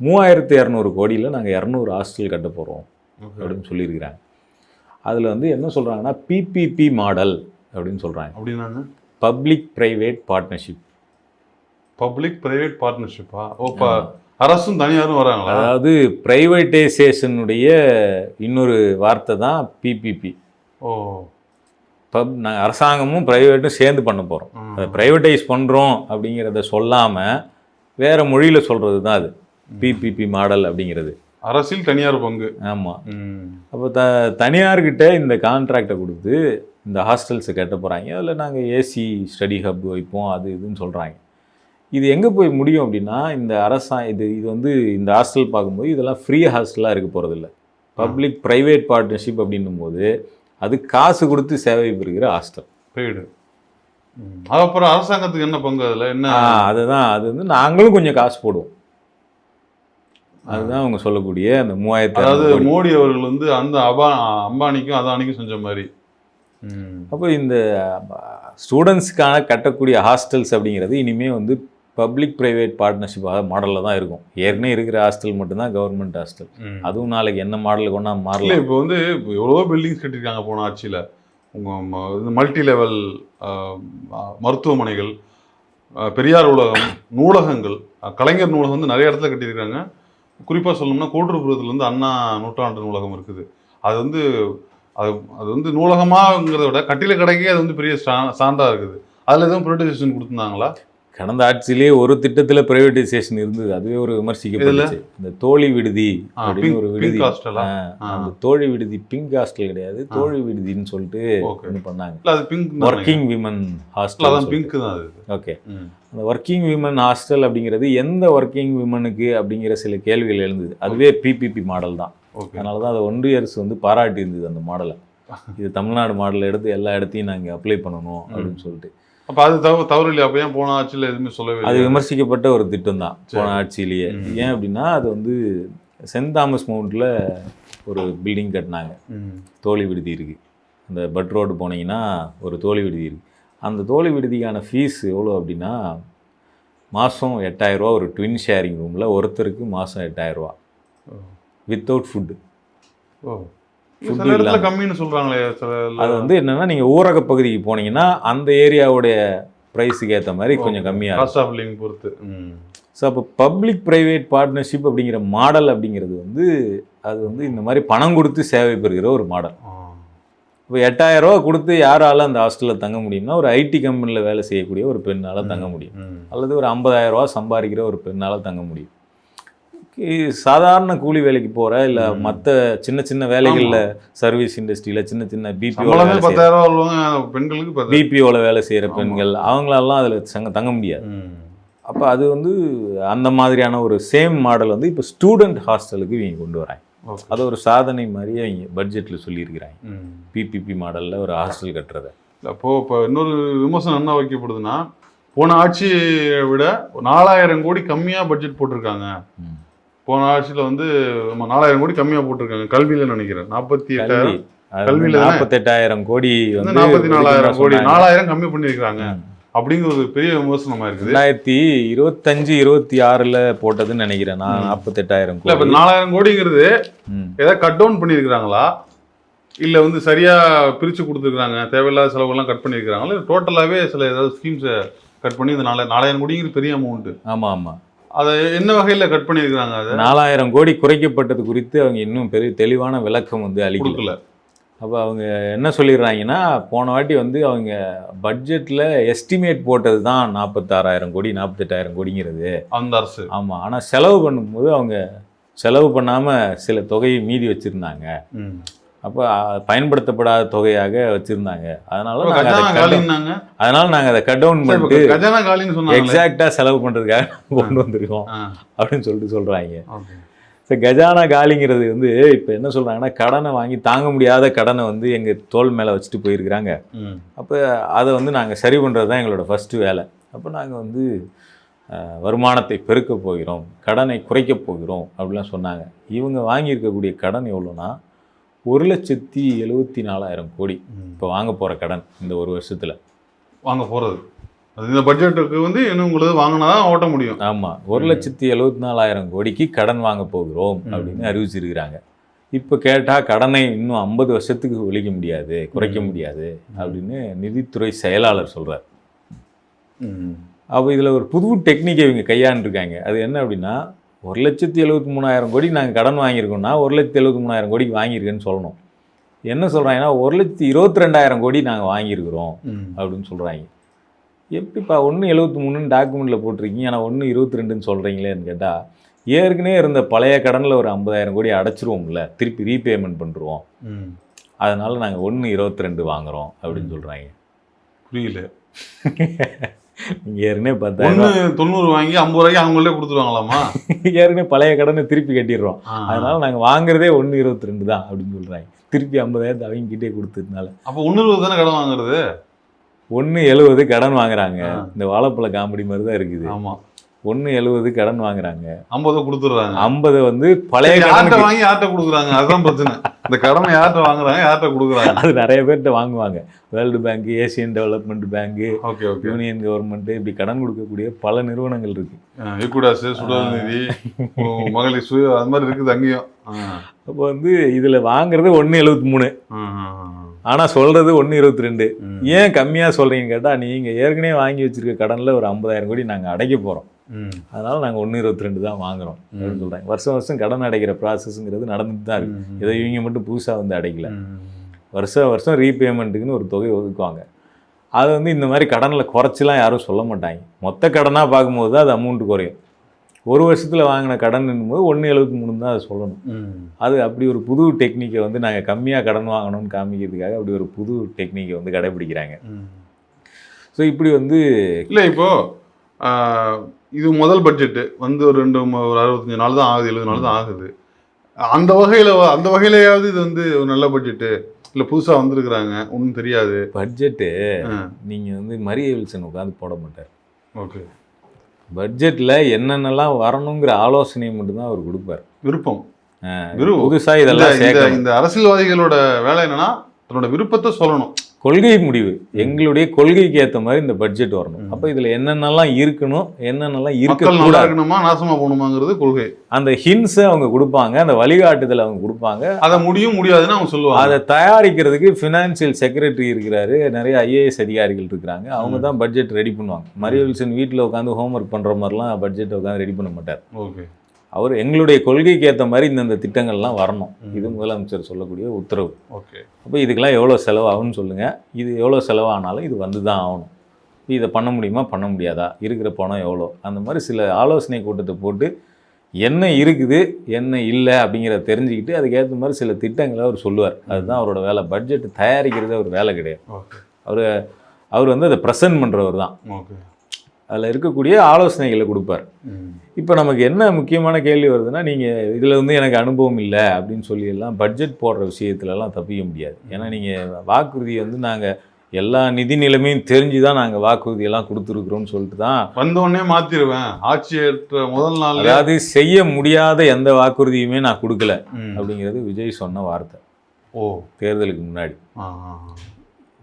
Speaker 3: 3200 கோடியில் நாங்கள் 200 ஹாஸ்டல் கட்ட போகிறோம் அப்படின்னு சொல்லியிருக்கிறாங்க. அதில் வந்து என்ன சொல்கிறாங்கன்னா PPP மாடல் அப்படின்னு சொல்கிறாங்க.
Speaker 1: அப்படின்னாங்க
Speaker 3: public private partnership.
Speaker 1: Public private பார்ட்னர்ஷிப்பா? ஓப்பா, அரசும் தனியாரும் வராங்களா?
Speaker 3: அதாவது ப்ரைவேட்டைசேஷனுடைய இன்னொரு வார்த்தை தான் PPP.
Speaker 1: ஓ,
Speaker 3: நாங்கள் அரசாங்கமும் ப்ரைவேட்டும் சேர்ந்து பண்ண போகிறோம். அதை ப்ரைவேட்டைஸ் பண்ணுறோம் அப்படிங்கிறத சொல்லாமல் வேறு மொழியில் சொல்கிறது தான் அது. பிபிபி மாடல் அப்படிங்கிறது.
Speaker 1: அரசில் தனியார் பங்கு.
Speaker 3: ஆமாம். அப்போ தனியார்கிட்ட இந்த கான்ட்ராக்டை கொடுத்து இந்த ஹாஸ்டல்ஸை கட்ட போகிறாங்க. அதில் நாங்கள் ஏசி ஸ்டடி ஹப் வைப்போம், அது இதுன்னு சொல்கிறாங்க. இது எங்கே போய் முடியும் அப்படின்னா, இந்த இது வந்து இந்த ஹாஸ்டல் பார்க்கும்போது இதெல்லாம் ஃப்ரீ ஹாஸ்டலாக இருக்க போகிறதில்ல. பப்ளிக் ப்ரைவேட் பார்ட்னர்ஷிப் அப்படின்னும் போது அது காசு கொடுத்து சேவை பெறுகிற ஹாஸ்டல். பெய்டு.
Speaker 1: அது அப்புறம் அரசாங்கத்துக்கு என்ன பங்கு அதில் என்ன?
Speaker 3: அதுதான், அது வந்து நாங்களும் கொஞ்சம் காசு போடுவோம். அதுதான் அவங்க சொல்லக்கூடிய அந்த 3000.
Speaker 1: அதாவது மோடி அவர்கள் வந்து அந்த அம்பானிக்கும் அதானிக்கும் செஞ்ச மாதிரி.
Speaker 3: அப்போ இந்த ஸ்டூடெண்ட்ஸ்க்கான கட்டக்கூடிய ஹாஸ்டல்ஸ் அப்படிங்கிறது இனிமேல் வந்து பப்ளிக் ப்ரைவேட் பார்ட்னர்ஷிப் மாடலில் தான் இருக்கும். ஏற்கனவே இருக்கிற ஹாஸ்டல் மட்டும்தான் கவர்மெண்ட் ஹாஸ்டல். அதுவும் நாளைக்கு என்ன மாடல் கொண்டா மாறல.
Speaker 1: இப்போ வந்து எவ்வளோ பில்டிங்ஸ் கட்டியிருக்காங்க போன ஆட்சியில். உங்கள் மல்டி லெவல் மருத்துவமனைகள், பெரியார் உலகம், நூலகங்கள், கலைஞர் நூலகம் வந்து நிறைய இடத்துல கட்டியிருக்காங்க. குறிப்பாக சொல்லணும்னா கோட்டூர்புரத்தில் வந்து அண்ணா நூற்றாண்டு நூலகம் இருக்குது. அது வந்து அது வந்து நூலகமாங்கிறத விட கட்டில கடைக்கே அது வந்து பெரிய சான்றாக இருக்குது. அதில் எதுவும் ப்ரைவேடைசேஷன் கொடுத்துருந்தாங்களா?
Speaker 3: கடந்த ஆட்சியிலே ஒரு திட்டத்தில் பிரைவேடைசேஷன் இருந்தது. அதுவே ஒரு விமர்சிக்கப்பட்டுச்சு. இந்த தோழி விடுதி அப்படின்னு ஒரு விடுதி, அந்த தோழி விடுதி பிங்க் ஹாஸ்டல் கிடையாது, தோழி விடுதின்னு சொல்லிட்டு ஒன்று பண்ணாங்க. Working women hostel.
Speaker 1: பிங்க் தான் அது.
Speaker 3: ஓகே. அந்த ஒர்க்கிங் விமன் ஹாஸ்டல் அப்படிங்கிறது எந்த ஒர்க்கிங் விமனுக்கு அப்படிங்கிற சில கேள்விகள் எழுந்தது. அதுவே பிபிபி மாடல் தான். அதனால தான் அதை ஒன்றிய அரசு வந்து பாராட்டி இருந்தது அந்த மாடலை. இது தமிழ்நாடு மாடலை எடுத்து எல்லா இடத்தையும் நாங்கள் அப்ளை பண்ணணும் அப்படின்னு சொல்லிட்டு.
Speaker 1: அப்போ அது தவறு இல்லையா? அப்போ ஏன் போன ஆட்சியில் எதுவுமே சொல்லவே?
Speaker 3: அது விமர்சிக்கப்பட்ட ஒரு திட்டம் தான் போன ஆட்சியிலேயே. ஏன் அப்படின்னா, அது வந்து சென்ட் தாமஸ் மவுண்டில் ஒரு பில்டிங் கட்டினாங்க. தோழி விடுதி இருக்குது. அந்த பட் ரோடு போனீங்கன்னா ஒரு தோழி விடுதி இருக்குது. அந்த தோழி விடுதிக்கான ஃபீஸ் எவ்வளோ அப்படின்னா, மாதம் 8000 ரூபா. ஒரு ட்வின் ஷேரிங் ரூமில் ஒருத்தருக்கு மாதம் 8000 ரூபா வித்தவுட் ஃபுட்டு.
Speaker 1: கம்மின்னு சொல்கிறாங்களே.
Speaker 3: அது வந்து என்னென்னா, நீங்கள் ஊரக பகுதிக்கு போனீங்கன்னா அந்த ஏரியாவுடைய ப்ரைஸுக்கு ஏற்ற மாதிரி கொஞ்சம் கம்மியாக
Speaker 1: காஸ்ட் ஆஃப் லிவிங் பொறுத்து.
Speaker 3: ஸோ அப்போ பப்ளிக் ப்ரைவேட் பார்ட்னர்ஷிப் அப்படிங்கிற மாடல் அப்படிங்கிறது வந்து அது வந்து இந்த மாதிரி பணம் கொடுத்து சேவை பெறுகிற ஒரு மாடல். இப்போ 8000 ரூபா கொடுத்து யாரால அந்த ஹாஸ்டலில் தங்க முடியும்னா, ஒரு ஐடி கம்பெனியில் வேலை செய்யக்கூடிய ஒரு பெண்ணால் தங்க முடியும். அல்லது ஒரு 50,000 ரூபா சம்பாதிக்கிற ஒரு பெண்ணால் தங்க முடியும். சாதாரண கூலி வேலைக்கு போகிற இல்லை மற்ற சின்ன சின்ன வேலைகளில் சர்வீஸ் இண்டஸ்ட்ரியில் சின்ன சின்ன பிபிஓவில் வேலை செய்கிற பெண்கள் அவங்களெல்லாம் அதில் தங்க முடியாது. அப்போ அது வந்து அந்த மாதிரியான ஒரு சேம் மாடல் வந்து இப்போ ஸ்டூடெண்ட் ஹாஸ்டலுக்கு இவங்க கொண்டு வராங்க. அது ஒரு சாதனை மாதிரியே அவங்க பட்ஜெட்டில் சொல்லியிருக்கிறாங்க. பிபிபி மாடலில் ஒரு ஹாஸ்டல் கட்டுறதை.
Speaker 1: அப்போது இப்போ இன்னொரு விமர்சனம் என்ன வைக்கப்படுதுன்னா, போன ஆட்சியை விட 4000 கோடி கம்மியாக பட்ஜெட் போட்டிருக்காங்க. போன ஆட்சியில் வந்து 4000 கோடி கம்மியாக போட்டிருக்காங்க கல்வியில் நினைக்கிறேன். 48,000 கல்வியில்
Speaker 3: 48,000 கோடி வந்து
Speaker 1: 44,000 கோடி 4000 கம்மி பண்ணியிருக்காங்க அப்படிங்கிற ஒரு பெரிய விமர்சனமாக இருக்குது.
Speaker 3: 2025-26 போட்டதுன்னு நினைக்கிறேன் நான். 48,000
Speaker 1: கோடி. இப்போ 4000 கோடிங்கிறது ஏதாவது கட் டவுன் பண்ணியிருக்கிறாங்களா, இல்லை வந்து சரியாக பிரித்து கொடுத்துருக்குறாங்க, தேவையில்லாத செலவுகள்லாம் கட் பண்ணியிருக்கிறாங்களா, இல்லை டோட்டலாகவே சில ஏதாவது ஸ்கீம்ஸை கட் பண்ணி இந்த 4000 கோடிங்கிறது பெரிய அமௌண்ட்டு.
Speaker 3: ஆமாம் ஆமாம்.
Speaker 1: அதை என்ன வகையில் கட் பண்ணியிருக்கிறாங்க? அது
Speaker 3: 4000 கோடி குறைக்கப்பட்டது குறித்து அவங்க இன்னும் பெரிய தெளிவான விளக்கம் வந்து அளிக்கல. அப்போ அவங்க என்ன சொல்லிடுறாங்கன்னா, போன வாட்டி வந்து அவங்க பட்ஜெட்டில் எஸ்டிமேட் போட்டது தான் 46,000 கோடி 48,000 கோடிங்கிறது
Speaker 1: அந்த அரசு.
Speaker 3: ஆமாம். ஆனால் செலவு பண்ணும்போது அவங்க செலவு பண்ணாமல் சில தொகையை மீதி வச்சுருந்தாங்க. அப்போ பயன்படுத்தப்படாத தொகையாக வச்சுருந்தாங்க. அதனால நாங்கள் அதை கட் டவுன் பண்ணிட்டு எக்ஸாக்டாக செலவு பண்ணுறதுக்காக கொண்டு வந்திருக்கோம் அப்படின்னு சொல்லிட்டு சொல்கிறாங்க. ஸோ கஜானா காலிங்கிறது வந்து இப்போ என்ன சொல்கிறாங்கன்னா, கடனை வாங்கி தாங்க முடியாத கடனை வந்து எங்கள் தோள் மேலே வச்சுட்டு போயிருக்கிறாங்க. அப்போ அதை வந்து நாங்கள் சரி பண்ணுறது தான் எங்களோட ஃபஸ்ட்டு வேலை. அப்போ நாங்கள் வந்து வருமானத்தை பெருக்க போகிறோம், கடனை குறைக்க போகிறோம் அப்படிலாம் சொன்னாங்க. இவங்க வாங்கியிருக்கக்கூடிய கடன் எவ்வளோன்னா 1,74,000 கோடி. இப்போ வாங்க போகிற கடன் இந்த ஒரு வருஷத்தில்
Speaker 1: வாங்க போகிறது. அது இந்த பட்ஜெட்டுக்கு வந்து இன்னும் உங்களுக்கு வாங்கினா தான் ஓட்ட முடியும்.
Speaker 3: ஆமாம். 1,74,000 கோடிக்கு கடன் வாங்க போகிறோம் அப்படின்னு அறிவிச்சிருக்கிறாங்க. இப்போ கேட்டால் கடனை இன்னும் 50 வருஷத்துக்கு ஒழிக்க முடியாது, குறைக்க முடியாது அப்படின்னு நிதித்துறை செயலாளர் சொல்கிறார். அப்போ இதில் ஒரு புது டெக்னிக்கை இவங்க கையாண்டுருக்காங்க. அது என்ன அப்படின்னா, 1,73,000 கோடி நாங்கள் கடன் வாங்கியிருக்கோம்னா 1,73,000 கோடிக்கு வாங்கியிருக்கேன்னு சொல்லணும். என்ன சொல்கிறாங்கன்னா, 1,22,000 கோடி நாங்கள் வாங்கியிருக்கிறோம் அப்படின்னு சொல்கிறாங்க. எப்படிப்பா 1,73 டாக்குமெண்ட்டில் போட்டிருக்கீங்க, ஆனால் 1,22 சொல்கிறீங்களேன்னு கேட்டால், ஏற்கனவே இருந்த பழைய கடனில் ஒரு 50,000 கோடி அடைச்சிருவோம்ல, திருப்பி ரீபேமெண்ட் பண்ணுருவோம், அதனால் நாங்கள் 1.22 வாங்குகிறோம் அப்படின்னு சொல்கிறாங்க.
Speaker 1: புரியல.
Speaker 3: நீங்கள் ஏற்கனவே 10,000
Speaker 1: வாங்கி 50 ரூபாய்க்கு அவங்களே கொடுத்துருவாங்களாமா?
Speaker 3: ஏற்கனவே பழைய கடனை திருப்பி கட்டிடுறோம், அதனால் நாங்கள் வாங்குறதே 1.22 தான் அப்படின்னு சொல்கிறாங்க. திருப்பி 50,000 அவங்ககிட்டே கொடுத்ததுனால.
Speaker 1: அப்போ 1.20 தானே கடன் வாங்குறது?
Speaker 3: 1.70 கடன் வாங்குறாங்க. இந்த வாழைப்பழ காமெடி மாதிரி தான் இருக்குது.
Speaker 1: ஆமாம்,
Speaker 3: 1.70 கடன் வாங்குறாங்க,
Speaker 1: 50 கொடுத்துட்றாங்க.
Speaker 3: 50 வந்து பழைய
Speaker 1: யார்கிட்ட வாங்கி யார்கிட்ட கொடுக்குறாங்க, அதுதான் பிரச்சனை. இந்த கடனை யார்கிட்ட வாங்குறாங்க, யார்கிட்ட கொடுக்குறாங்க?
Speaker 3: அது நிறைய பேர்கிட்ட வாங்குவாங்க. World bank, Asian development bank,
Speaker 1: okay okay,
Speaker 3: union government, இப்படி கடன் கொடுக்கக்கூடிய பல நிறுவனங்கள் இருக்கு.
Speaker 1: ஈக்குடாஸ், சுடல் நிதி, மகளிர் சுய, அது மாதிரி இருக்குது அங்கேயும்.
Speaker 3: அப்போ வந்து இதில் வாங்குறது 1.73, ஆனால் சொல்கிறது 1.22. ஏன் கம்மியாக சொல்கிறீங்கன்னு கேட்டால், நீங்கள் ஏற்கனவே வாங்கி வச்சிருக்க கடனில் ஒரு 50,000 கோடி நாங்கள் அடைக்க போகிறோம், அதனால் நாங்கள் 1.22 தான் வாங்குகிறோம் அப்படின்னு சொல்கிறாங்க. வருஷம் வருஷம் கடன் அடைக்கிற ப்ராசஸ்ங்கிறது நடந்துட்டு தான் இருக்குது. இதை இவங்க மட்டும் புதுசாக வந்து அடைக்கல. வருஷம் வருஷம் ரீபேமெண்ட்டுக்குன்னு ஒரு தொகை ஒதுக்குவாங்க. அது வந்து இந்த மாதிரி கடனில் குறைச்சிலாம் யாரும் சொல்ல மாட்டாங்க. மொத்த கடனாக பார்க்கும்போது தான் அது அமௌண்ட்டு குறையும். ஒரு வருஷத்தில் வாங்கின கடன் போது 1.73 தான் அதை சொல்லணும். அது அப்படி ஒரு புது டெக்னிக்கை வந்து நாங்கள் கம்மியாக கடன் வாங்கணும்னு காமிக்கிறதுக்காக அப்படி ஒரு புது டெக்னிக்கை வந்து கடைபிடிக்கிறாங்க. ஸோ இப்படி வந்து
Speaker 1: இல்லை, இப்போது இது முதல் பட்ஜெட்டு வந்து ஒரு 65 நாள் தான் ஆகுது, 70 நாள் தான் ஆகுது. அந்த வகையிலையாவது இது வந்து ஒரு நல்ல பட்ஜெட்டு, இல்லை புதுசாக வந்திருக்கிறாங்க, ஒன்றும் தெரியாது.
Speaker 3: பட்ஜெட்டு நீங்கள் வந்து மரிய வில்சன் உட்காந்து போட மாட்டார்.
Speaker 1: ஓகே,
Speaker 3: பட்ஜெட்டில் என்னென்னலாம் வரணுங்கிற ஆலோசனையை மட்டும்தான் அவர் கொடுப்பார்.
Speaker 1: விருப்பம்
Speaker 3: புதுசாக இதெல்லாம்
Speaker 1: இந்த அரசியல்வாதிகளோட வேலை என்னன்னா தன்னோட விருப்பத்தை சொல்லணும்.
Speaker 3: கொள்கை முடிவு, எங்களுடைய கொள்கைக்கு ஏற்ற மாதிரி இந்த பட்ஜெட் வரணும். அப்போ இதில் என்னென்னலாம் இருக்கணும், என்னென்னலாம்
Speaker 1: இருக்கணுமா, நாசமா போகணுமாங்கிறது கொள்கை.
Speaker 3: அந்த ஹின்ஸை அவங்க கொடுப்பாங்க, அந்த வழிகாட்டுதலை அவங்க கொடுப்பாங்க.
Speaker 1: அதை முடியாதுன்னு அவங்க சொல்லுவாங்க.
Speaker 3: அதை தயாரிக்கிறதுக்கு ஃபினான்சியல் செக்ரட்டரி இருக்கிறாரு, நிறைய ஐஏஎஸ் அதிகாரிகள் இருக்கிறாங்க, அவங்க தான் பட்ஜெட் ரெடி பண்ணுவாங்க. மரிய வில்சன் வீட்டில் உட்காந்து ஹோம்ஒர்க் பண்ணுற மாதிரிலாம் பட்ஜெட்டை உட்காந்து ரெடி பண்ண மாட்டார்.
Speaker 1: ஓகே,
Speaker 3: அவர் எங்களுடைய கொள்கைக்கு ஏற்ற மாதிரி இந்தந்த திட்டங்கள்லாம் வரணும், இது முதலமைச்சர் சொல்லக்கூடிய உத்தரவு.
Speaker 1: ஓகே,
Speaker 3: அப்போ இதுக்கெல்லாம் எவ்வளோ செலவாகும்னு சொல்லுங்கள், இது எவ்வளோ செலவானாலும் இது வந்து தான் ஆகணும், இதை பண்ண முடியுமா பண்ண முடியாதா, இருக்கிற பணம் எவ்வளோ, அந்த மாதிரி சில ஆலோசனை கூட்டத்தை போட்டு என்ன இருக்குது என்ன இல்லை அப்படிங்கிறத தெரிஞ்சுக்கிட்டு அதுக்கேற்ற மாதிரி சில திட்டங்களை அவர் சொல்லுவார். அதுதான் அவரோட வேலை. பட்ஜெட் தயாரிக்கிறது அவர் வேலை கிடையாது. அவர் வந்து அதை ப்ரெசென்ட் பண்ணுறவர் தான். அதில் இருக்கக்கூடிய ஆலோசனைகளை கொடுப்பார். இப்போ நமக்கு என்ன முக்கியமான கேள்வி வருதுன்னா, நீங்கள் இதில் வந்து எனக்கு அனுபவம் இல்லை அப்படின்னு சொல்லி எல்லாம் பட்ஜெட் போடுற விஷயத்துலலாம் தப்பிக்க முடியாது. ஏன்னா நீங்கள் வாக்குறுதி வந்து நாங்கள் எல்லா நிதி நிலைமையும் தெரிஞ்சு தான் நாங்கள் வாக்குறுதியெல்லாம் கொடுத்துருக்குறோம்னு சொல்லிட்டு தான்
Speaker 1: வந்தோடனே மாற்றிடுவேன், ஆட்சி ஏற்ற முதல் நாள்.
Speaker 3: அதாவது செய்ய முடியாத எந்த வாக்குறுதியுமே நான் கொடுக்கல அப்படிங்கிறது விஜய் சொன்ன வார்த்தை. தேர்தலுக்கு முன்னாடி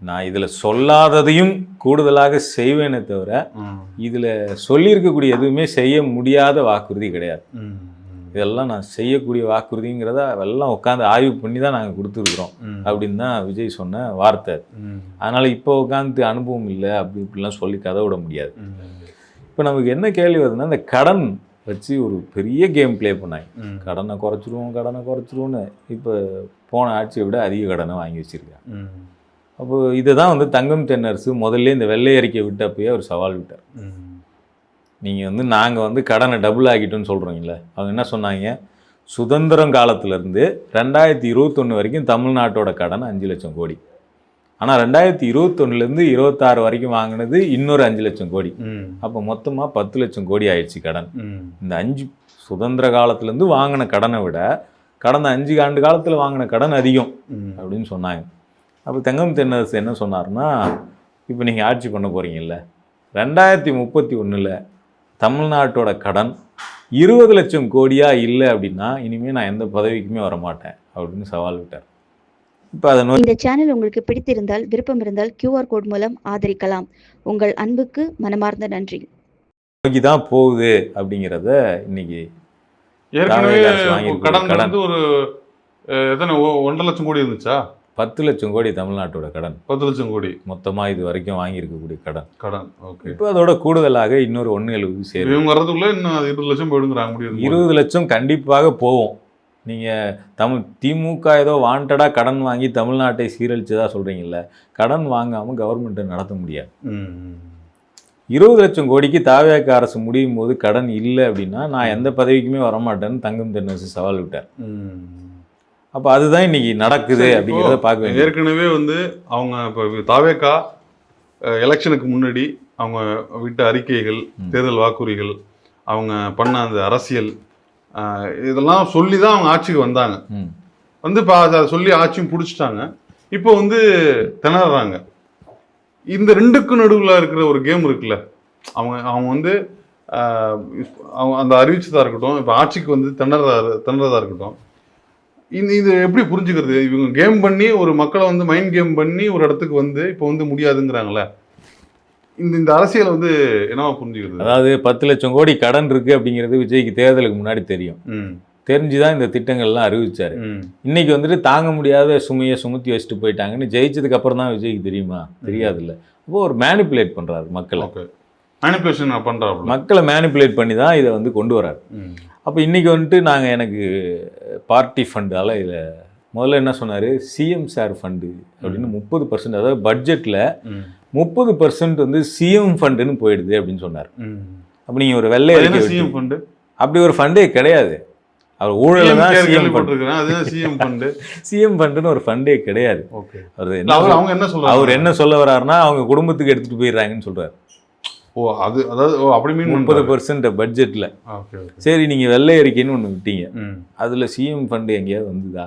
Speaker 3: நான் இதில் சொல்லாததையும் கூடுதலாக செய்வேனே தவிர இதில் சொல்லியிருக்கக்கூடிய எதுவுமே செய்ய முடியாத வாக்குறுதி கிடையாது. இதெல்லாம் நான் செய்யக்கூடிய வாக்குறுதிங்கிறத எல்லாம் உட்காந்து ஆய்வு பண்ணி தான் நாங்கள் கொடுத்துருக்குறோம் அப்படின்னு தான் விஜய் சொன்ன வார்த்தை. அதனால் இப்போ உட்காந்து அனுபவம் இல்லை அப்படி இப்படிலாம் சொல்லி கதை விட முடியாது. இப்போ நமக்கு என்ன கேள்வி வருதுன்னா, இந்த கடன் வச்சு ஒரு பெரிய கேம் ப்ளே பண்ணாங்க. கடனை குறைச்சிருவோன்னு இப்போ போன ஆட்சியை விட அதிக கடனை வாங்கி வச்சுருக்காங்க. அப்போது இதை தான் வந்து தங்கம் தென்னரசு முதல்ல இந்த வெள்ளை அறிக்கை விட்டப்பயே அவர் சவால் விட்டார். நீங்கள் வந்து நாங்கள் வந்து கடனை டபுள் ஆகிட்டோன்னு சொல்கிறீங்களே, அவங்க என்ன சொன்னாங்க, சுதந்திரம் காலத்திலேருந்து 2021 வரைக்கும் தமிழ்நாட்டோட கடன் 5 லட்சம் கோடி. ஆனால் 2021லேருந்து 26 வரைக்கும் வாங்கினது இன்னொரு 5 லட்சம் கோடி. அப்போ மொத்தமாக 10 லட்சம் கோடி ஆயிடுச்சு கடன். இந்த 5 சுதந்திர காலத்துலேருந்து வாங்கின கடனை விட கடந்த 5 ஆண்டு காலத்தில் வாங்கின கடன் அதிகம் அப்படின்னு சொன்னாங்க. அப்போ தங்கம் தென்னரசு என்ன சொன்னார்னா, இப்போ நீங்கள் ஆட்சி பண்ண போகிறீங்கல்ல, 2031 தமிழ்நாட்டோட கடன் 20 லட்சம் கோடியாக இல்லை அப்படின்னா இனிமேல் நான் எந்த பதவிக்குமே வரமாட்டேன் அப்படின்னு சவால் விட்டார். இப்போ அதை
Speaker 2: இந்த சேனல் உங்களுக்கு பிடித்திருந்தால், விருப்பம் இருந்தால் QR கோட் மூலம் ஆதரிக்கலாம். உங்கள் அன்புக்கு மனமார்ந்த நன்றி.
Speaker 3: நோக்கி தான் போகுது அப்படிங்கிறத இன்னைக்கு
Speaker 1: கடன் ஒரு எத்தனை 1.5 லட்சம் கோடி இருந்துச்சா?
Speaker 3: 10 லட்சம் கோடி தமிழ்நாட்டோட கடன்.
Speaker 1: 10 லட்சம் கோடி
Speaker 3: மொத்தமாக இது வரைக்கும் வாங்கியிருக்கக்கூடிய கடன்.
Speaker 1: ஓகே.
Speaker 3: இப்போ அதோட கூடுதலாக இன்னொரு 1.70 சேரும்.
Speaker 1: இவங்க வரதுக்குள்ள இன்னும் 20 லட்சம் போயிடுங்கிறாங்க. முடியும்,
Speaker 3: 20 லட்சம் கண்டிப்பாக போவோம். நீங்கள் திமுக ஏதோ வாண்டடாக கடன் வாங்கி தமிழ்நாட்டை சீரழிச்சதாக சொல்கிறீங்கல்ல, கடன் வாங்காமல் கவர்மெண்ட்டை நடத்த முடியாது. 20 லட்சம் கோடிக்கு தாவேக அரசு முடியும் போது கடன் இல்லை அப்படின்னா நான் எந்த பதவிக்குமே வரமாட்டேன்னு தங்கம் தென்னரசு சவால் விட்டார். அப்போ அதுதான் இன்னைக்கு நடக்குது அப்படிங்கிறத பார்க்க வேண்டியது.
Speaker 1: ஏற்கனவே வந்து அவங்க இப்போ தாவேகா எலெக்ஷனுக்கு முன்னாடி அவங்க விட்ட அறிக்கைகள், தேர்தல் வாக்குறுதிகள், அவங்க பண்ண அந்த அரசியல் இதெல்லாம் சொல்லி தான் அவங்க ஆட்சிக்கு வந்தாங்க. வந்து இப்போ அதை சொல்லி ஆட்சியும் பிடிச்சிட்டாங்க. இப்போ வந்து திணறாங்க. இந்த ரெண்டுக்கும் நடுவில் இருக்கிற ஒரு கேம் இருக்குல்ல, அவங்க வந்து அவங்க அந்த அறிவிச்சதா இருக்கட்டும், இப்போ ஆட்சிக்கு வந்து திணறதா இருக்கட்டும், இது எப்படி புரிஞ்சுக்கிறது? இவங்க கேம் பண்ணி ஒரு மக்களை வந்து மைண்ட் கேம் பண்ணி ஒரு இடத்துக்கு வந்து இப்போ வந்து முடியாதுங்கிறாங்களே, இந்த அரசியல் வந்து என்னவா புரிஞ்சுக்கிறது?
Speaker 3: அதாவது 10 லட்சம் கோடி கடன் இருக்கு அப்படிங்கிறது விஜய்க்கு தேர்தலுக்கு முன்னாடி தெரியும். தெரிஞ்சுதான் இந்த திட்டங்கள்லாம் அறிவிச்சாரு. இன்னைக்கு வந்துட்டு தாங்க முடியாத சுமையை சுமத்தி வச்சுட்டு போயிட்டாங்கன்னு ஜெயிச்சதுக்கு அப்புறம் தான் விஜய்க்கு தெரியுமா? தெரியாது இல்லை. அப்போ ஒரு மேனிப்புலேட் பண்றாரு மக்களை. மக்களை மேனிப்புலேட் பண்ணி தான் இதை வந்து கொண்டு வராரு. அப்போ இன்றைக்கி வந்துட்டு எனக்கு பார்ட்டி ஃபண்டால் இதில் முதல்ல என்ன சொன்னார், சிஎம் சார் ஃபண்டு அப்படின்னு 30%, அதாவது பட்ஜெட்டில் 30% வந்து சிஎம் ஃபண்டுன்னு போயிடுது அப்படின்னு சொன்னார். அப்போ நீங்கள் ஒரு வெள்ளை
Speaker 1: சிஎம் ஃபண்டு
Speaker 3: அப்படி ஒரு ஃபண்டே கிடையாது. அவர் ஊழல் தான் சிஎம்
Speaker 1: ஃபண்டு.
Speaker 3: சிஎம் ஃபண்டுன்னு ஒரு ஃபண்டே கிடையாது.
Speaker 1: அவர்
Speaker 3: என்ன சொல்ல வர்றாருன்னா அவங்க குடும்பத்துக்கு எடுத்துகிட்டு போயிடுறாங்கன்னு சொல்கிறார்.
Speaker 1: அப்படி
Speaker 3: 30% பட்ஜெட்டில். சரி, நீங்கள் வெள்ளை அறிக்கைன்னு ஒன்று விட்டீங்க, அதில் சிஎம் ஃபண்டு எங்கேயாவது வந்துதா?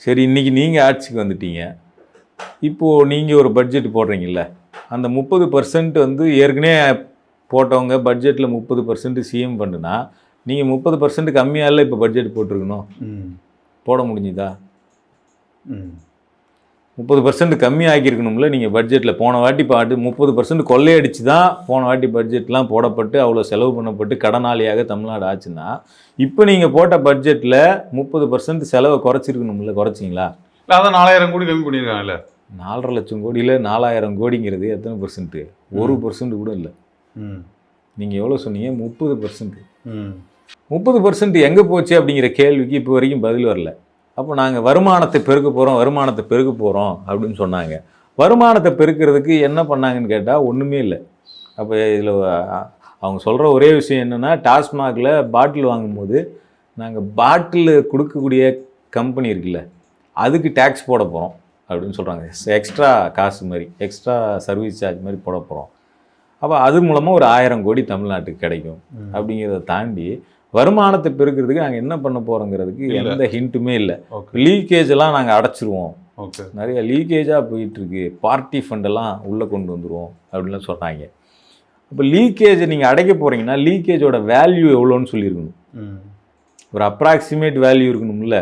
Speaker 3: சரி, இன்னைக்கு நீங்கள் ஆட்சிக்கு வந்துட்டீங்க, இப்போது நீங்கள் ஒரு பட்ஜெட் போடுறீங்கல்ல, அந்த 30% வந்து ஏற்கனவே போட்டவங்க பட்ஜெட்டில் 30% சிஎம் ஃபண்டுனா நீங்கள் 30% கம்மியால இப்போ பட்ஜெட் போட்டிருக்கணும். போட முடிஞ்சுதா? 30% கம்மி ஆக்கியிருக்கணும்ல நீங்கள் பட்ஜெட்டில். போன வாட்டி 30% கொள்ளையடிச்சு தான் போன வாட்டி பட்ஜெட்லாம் போடப்பட்டு அவ்வளோ செலவு பண்ணப்பட்டு கடனாளியாக தமிழ்நாடு ஆச்சுன்னா, இப்போ நீங்கள் போட்ட பட்ஜெட்டில் 30% செலவை குறைச்சிருக்கணும்ல, குறைச்சிங்களா?
Speaker 1: அதான் 4000 கோடி கம்மி பண்ணியிருக்காங்கல்ல.
Speaker 3: 4.5 லட்சம் கோடியில் 4000 கோடிங்கிறது எத்தனை %? 1% கூட இல்லை. நீங்கள் எவ்வளோ சொன்னீங்க? 30%. 30% எங்கே போச்சு அப்படிங்கிற கேள்விக்கு இப்போ வரைக்கும் பதில் வரல. அப்போ நாங்கள் வருமானத்தை பெருக்க போகிறோம் அப்படின்னு சொன்னாங்க. வருமானத்தை பெருக்கிறதுக்கு என்ன பண்ணாங்கன்னு கேட்டால் ஒன்றுமே இல்லை. அப்போ இதில் அவங்க சொல்கிற ஒரே விஷயம் என்னென்னா, டாஸ்மாகில் பாட்டில் வாங்கும்போது நாங்கள் பாட்டில் கொடுக்கக்கூடிய கம்பெனி இருக்குல்ல, அதுக்கு டேக்ஸ் போட போகிறோம் அப்படின்னு சொல்கிறாங்க. எக்ஸ்ட்ரா காசு மாதிரி, எக்ஸ்ட்ரா சர்வீஸ் சார்ஜ் மாதிரி போட போகிறோம். அப்போ அது மூலமாக ஒரு 1000 கோடி தமிழ்நாட்டுக்கு கிடைக்கும். அப்படிங்கிறத தாண்டி வருமானத்தை பெருக்கிறதுக்கு நாங்கள் என்ன பண்ண போகிறோங்கிறதுக்கு எந்த ஹிண்ட்டுமே இல்லை. லீக்கேஜ் எல்லாம் நாங்கள் அடைச்சிருவோம், நிறைய லீக்கேஜாக போயிட்டுருக்கு, பார்ட்டி ஃபண்டெல்லாம் உள்ளே கொண்டு வந்துடுவோம் அப்படின்லாம் சொல்கிறாங்க. அப்போ லீக்கேஜை நீங்கள் அடைக்க போகிறீங்கன்னா லீக்கேஜோட வேல்யூ எவ்வளோன்னு சொல்லியிருக்கணும். ஒரு அப்ராக்சிமேட் வேல்யூ இருக்கணும்ல.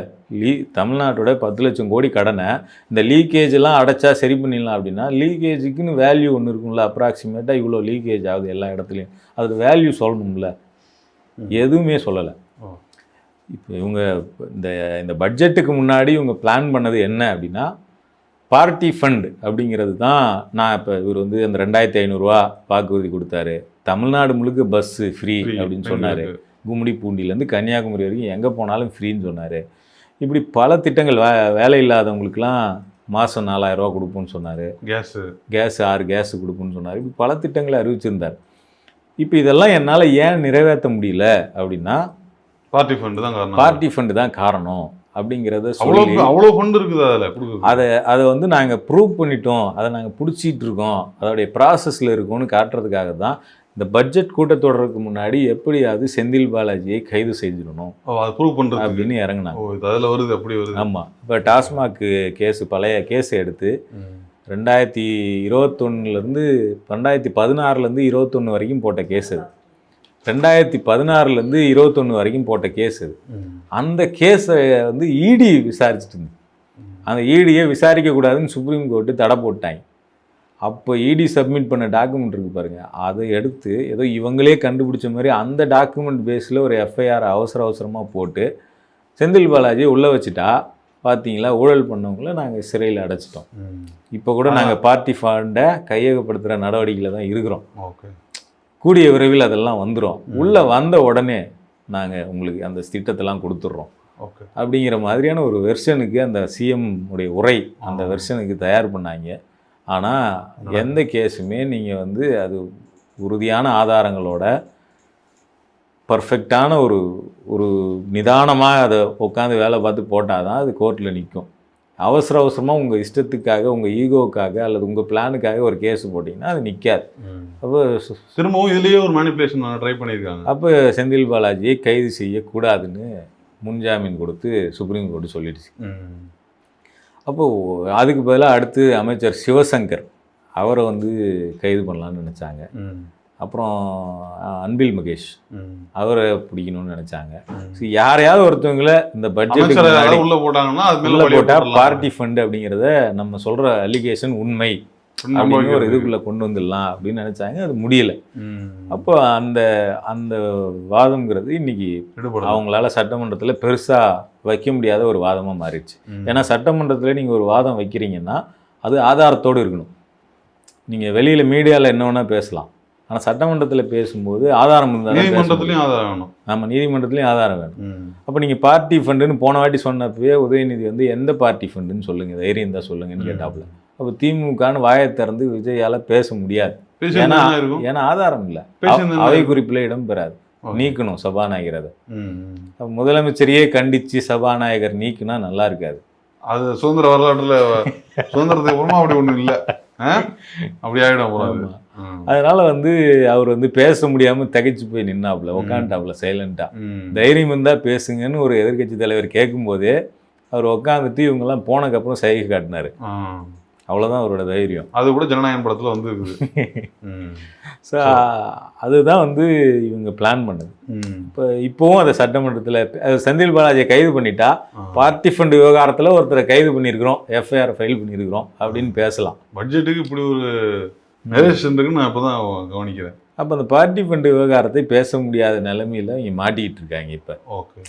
Speaker 3: தமிழ்நாட்டோட 10 லட்சம் கோடி கடனை இந்த லீக்கேஜ் எல்லாம் அடைச்சா சரி பண்ணிடலாம் அப்படின்னா லீக்கேஜுக்குன்னு வேல்யூ ஒன்று இருக்கும்ல. அப்ராக்சிமேட்டாக இவ்வளோ லீக்கேஜ் ஆகுது எல்லா இடத்துலையும், அதோட வேல்யூ சொல்லணும்ல. எதுவுமே சொல்லலை. இப்போ இவங்க இந்த பட்ஜெட்டுக்கு முன்னாடி இவங்க பிளான் பண்ணது என்ன அப்படின்னா, பார்ட்டி ஃபண்ட் அப்படிங்கிறது தான். நான் இப்போ இவர் வந்து அந்த 2500 ரூபா வாக்குறுதி கொடுத்தாரு, தமிழ்நாடு முழுக்க பஸ்ஸு ஃப்ரீ அப்படின்னு சொன்னார், கும்மிடி பூண்டிலேருந்து கன்னியாகுமரி வரைக்கும் எங்கே போனாலும் ஃப்ரீன்னு சொன்னார். இப்படி பல திட்டங்கள், வேலை இல்லாதவங்களுக்கெல்லாம் மாதம் 4000 ரூபா கொடுப்போன்னு சொன்னார், கேஸு 6 கேஸு கொடுப்போன்னு சொன்னார். இப்படி பல திட்டங்களை அறிவிச்சிருந்தார். இப்போ இதெல்லாம் என்னால் ஏன் நிறைவேற்ற முடியல அப்படின்னா
Speaker 1: பார்ட்டி ஃபண்டு தான் காரணம்.
Speaker 3: பார்ட்டி ஃபண்டு தான் காரணம் அப்படிங்கிறத
Speaker 1: அவ்வளோ ஃபண்டு இருக்குது.
Speaker 3: அதை வந்து நாங்கள் ப்ரூவ் பண்ணிட்டோம், அதை நாங்கள் பிடிச்சிட்டு இருக்கோம், அதோடைய ப்ராசஸில் இருக்கோம்னு காட்டுறதுக்காக தான் இந்த பட்ஜெட் கூட்டத்தொடருக்கு முன்னாடி எப்படியாவது செந்தில் பாலாஜியை கைது செஞ்சிடணும் அப்படின்னு இறங்கினாங்க. ஆமாம். இப்போ டாஸ்மாக் கேஸு, பழைய கேஸை எடுத்து 2021 2016 21 வரைக்கும் போட்ட கேஸ் அது. 2016 21 வரைக்கும் போட்ட கேஸ் அது. அந்த கேஸை வந்து இடி விசாரிச்சுட்டு இருந்து, அந்த இடியை விசாரிக்கக்கூடாதுன்னு சுப்ரீம் கோர்ட்டு தடை போட்டாங்க. அப்போ இடி சப்மிட் பண்ண டாக்குமெண்ட் இருக்குது பாருங்கள், அதை எடுத்து ஏதோ இவங்களே கண்டுபிடிச்ச மாதிரி அந்த டாக்குமெண்ட் பேஸில் ஒரு எஃப்ஐஆர் அவசரமாக போட்டு செந்தில் பாலாஜியை உள்ளே வச்சுட்டா, பார்த்தீங்களா ஊழல் பண்ணவங்கள நாங்கள் சிறையில் அடைச்சிட்டோம். இப்போ கூட நாங்கள் பார்ட்டி ஃபண்டை கையகப்படுத்துகிற நடவடிக்கையில் தான் இருக்கிறோம். கூடிய விரைவில் அதெல்லாம் வந்துடும். உள்ளே வந்த உடனே நாங்கள் உங்களுக்கு அந்த திட்டத்தெல்லாம் கொடுத்துட்றோம் அப்படிங்கிற மாதிரியான ஒரு வெர்ஷனுக்கு அந்த சிஎம் உடைய உரை அந்த வெர்ஷனுக்கு தயார் பண்ணாங்க. ஆனால் எந்த கேஸுமே நீங்கள் வந்து அது உறுதியான ஆதாரங்களோட பர்ஃபெக்டான ஒரு ஒரு நிதானமாக அதை உட்காந்து வேலை பார்த்து போட்டால் தான் அது கோர்ட்டில் நிற்கும். அவசரமாக உங்கள் இஷ்டத்துக்காக, உங்கள் ஈகோவுக்காக அல்லது உங்கள் பிளானுக்காக ஒரு கேஸ் போட்டிங்கன்னா அது நிற்காது. அப்போ
Speaker 1: திரும்பவும் இதுலேயே ஒரு மேனிப்புலேஷன் ட்ரை பண்ணியிருக்காங்க.
Speaker 3: அப்போ செந்தில் பாலாஜியை கைது செய்யக்கூடாதுன்னு முன்ஜாமீன் கொடுத்து சுப்ரீம் கோர்ட்டு சொல்லிடுச்சு. அப்போது அதுக்கு பதிலாக அடுத்து அமைச்சர் சிவசங்கர் அவரை வந்து கைது பண்ணலான்னு நினச்சாங்க. அப்புறம் அன்பில் மகேஷ் அவரை பிடிக்கணும்னு நினச்சாங்க. ஸோ யாரையாவது ஒருத்தவங்களை இந்த பட்ஜெட்
Speaker 1: உள்ள போட்டாங்கன்னா
Speaker 3: போட்டால் பார்ட்டி ஃபண்டு அப்படிங்கிறத நம்ம சொல்கிற அலிகேஷன் உண்மை அப்படின்னு ஒரு இதுக்குள்ளே கொண்டு வந்துடலாம் அப்படின்னு நினச்சாங்க. அது முடியல. அப்போ அந்த அந்த வாதம்ங்கிறது இன்னைக்கு அவங்களால சட்டமன்றத்தில் பெருசாக வைக்க முடியாத ஒரு வாதமாக மாறிடுச்சு. ஏன்னா சட்டமன்றத்தில் நீங்கள் ஒரு வாதம் வைக்கிறீங்கன்னா அது ஆதாரத்தோடு இருக்கணும். நீங்கள் வெளியில் மீடியாவில் என்ன வேணால் பேசலாம், ஆனால் சட்டமன்றத்தில் பேசும்போது ஆதாரம் இருந்தால்
Speaker 1: நீதிமன்றத்துலையும் ஆதாரம் வேணும்.
Speaker 3: ஆமாம், நீதிமன்றத்துலையும் ஆதாரம் வேணும். அப்போ நீங்கள் பார்ட்டி ஃபண்டுன்னு போன வாட்டி சொன்னப்பவே உதயநிதி வந்து எந்த பார்ட்டி ஃபண்டுன்னு சொல்லுங்கள், தைரியம் தான் சொல்லுங்கன்னு கேட்டாப்புல. அப்போ திமுகன்னு வாயை திறந்து விஜயால் பேச முடியாது. ஏன்னா ஆதாரம் இல்லை, அவை குறிப்பில் இடம் பெறாது. நீக்கணும் சபாநாயகர். அதை முதலமைச்சரையே கண்டித்து சபாநாயகர் நீக்கினா நல்லா இருக்காது.
Speaker 1: அது சுதந்திர வரலாற்றுல சுதந்திரத்துக்கு அப்புறமா அப்படி ஒன்றும் இல்லை, அப்படி ஆகிடும் போல.
Speaker 3: அதனால வந்து அவர் வந்து பேச முடியாமல் திகைச்சு போய் நின்னாப்புல, உட்காந்துட்டாப்புல சைலண்டா. தைரியம் இருந்தால் பேசுங்கன்னு ஒரு எதிர்கட்சி தலைவர் கேட்கும்போதே அவர் உட்காந்துட்டு இவங்கெல்லாம் போனதுக்கப்புறம் சைகை காட்டினாரு. அவ்வளோதான் அவரோட தைரியம்.
Speaker 1: அது கூட ஜனநாயகம் படத்தில் வந்து இருக்குது.
Speaker 3: ஸோ அதுதான் வந்து இவங்க பிளான் பண்ணுது. இப்போவும் அதை சட்டமன்றத்தில் செந்தில் பாலாஜியை கைது பண்ணிட்டா பார்ட்டி ஃபண்ட் விவகாரத்தில் ஒருத்தரை கைது பண்ணியிருக்கிறோம், எஃப்ஐஆர் ஃபைல் பண்ணியிருக்கிறோம் அப்படின்னு பேசலாம்.
Speaker 1: பட்ஜெட்டுக்கு இப்படி ஒரு நரேஷன் இருக்குன்னு நான் இப்போ தான் கவனிக்கிறேன்.
Speaker 3: அப்போ அந்த பார்ட்டி ஃபண்ட் விவகாரத்தை பேச முடியாத நிலைமையில் இங்கே மாட்டிக்கிட்டு இருக்காங்க இப்போ.
Speaker 1: ஓகே.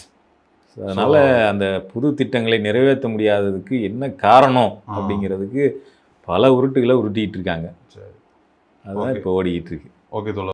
Speaker 3: அதனால் அந்த புது திட்டங்களை நிறைவேற்ற முடியாததுக்கு என்ன காரணம் அப்படிங்கிறதுக்கு பல உருட்டுகளை உருட்டிகிட்டு இருக்காங்க. அதுதான் இப்போ ஓடிக்கிட்டு இருக்கு.
Speaker 1: ஓகே தோழர்.